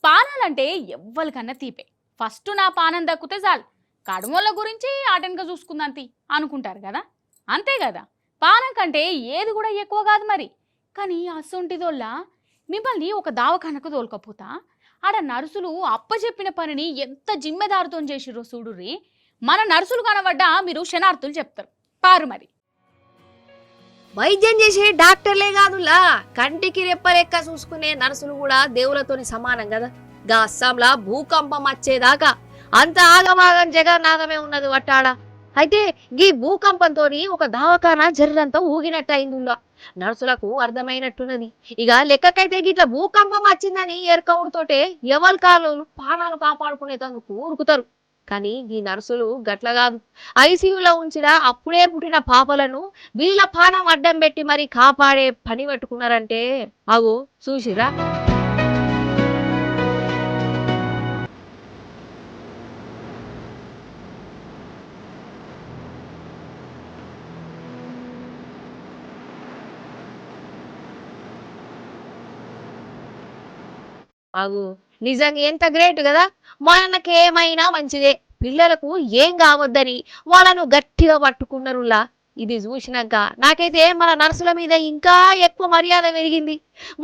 పానాలంటే ఎవ్వరికన్నా తీపే. First నా పానం దక్కితే చాలు, కడుమోళ్ళ గురించి ఆటెనక చూసుకుందంతి అనుకుంటారు కదా. అంతే కదా, పానం కంటే ఏది కూడా ఎక్కువ కాదు మరి. కానీ అసొంటిదోళ్ళ మిమ్మల్ని ఒక దావఖానకు తోలుకపోతా, ఆడ నర్సులు అప్పచెప్పిన పనిని ఎంత జిమ్మెదారుతో చేసిర్రో చూడుర్రి. మన నర్సులు కనబడ్డా మీరు క్షణార్థులు చెప్తారు పారు మరి. వైద్యం చేసే డాక్టర్లే కాదులా, కంటికి రెప్పలెక్క చూసుకునే నర్సులు కూడా దేవులతోని సమానం కదా. గా అస్సాంలా భూకంపం వచ్చేదాకా అంత ఆగమాగం జగన్నాథమే ఉన్నది వట్టాడ. అయితే గీ భూకంపంతోని ఒక దవాఖానా జర్రంతా ఊగినట్టు అయిందిలా. నర్సులకు అర్థమైనట్టున్నది, ఇక లెక్కకైతే గిట్ల భూకంపం వచ్చిందని ఎరకవుడుతోటే ఎవరి కాళ్ళు ప్రాణాలు కాపాడుకునేందుకు ఊరుకుతారు. కానీ ఈ నర్సులు గట్ల కాదు. ఐసీయూలో ఉంచిన అప్పుడే పుట్టిన పాపలను వీళ్ళ పానం అడ్డం పెట్టి మరి కాపాడే పని పెట్టుకున్నారంటే అవు చూసిరా. అగు నిజంగా ఎంత గ్రేట్ కదా. మనకి ఏమైనా మంచిదే, పిల్లలకు ఏం కావద్దని వాళ్ళను గట్టిగా పట్టుకున్నారులా. ఇది చూసినాక నాకైతే మన నర్సుల మీద ఇంకా ఎక్కువ మర్యాద పెరిగింది.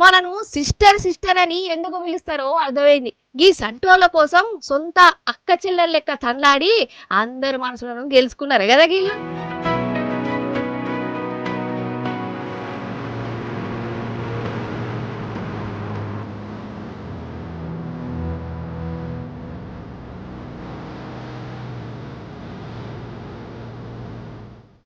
మనను సిస్టర్ సిస్టర్ అని ఎందుకు పిలుస్తారో అర్థమైంది. ఈ సంటోళ్ళ కోసం సొంత అక్క చెల్లెల లెక్క తన్లాడి అందరి మనసులను గెలుచుకున్నారు కదా వీళ్ళు.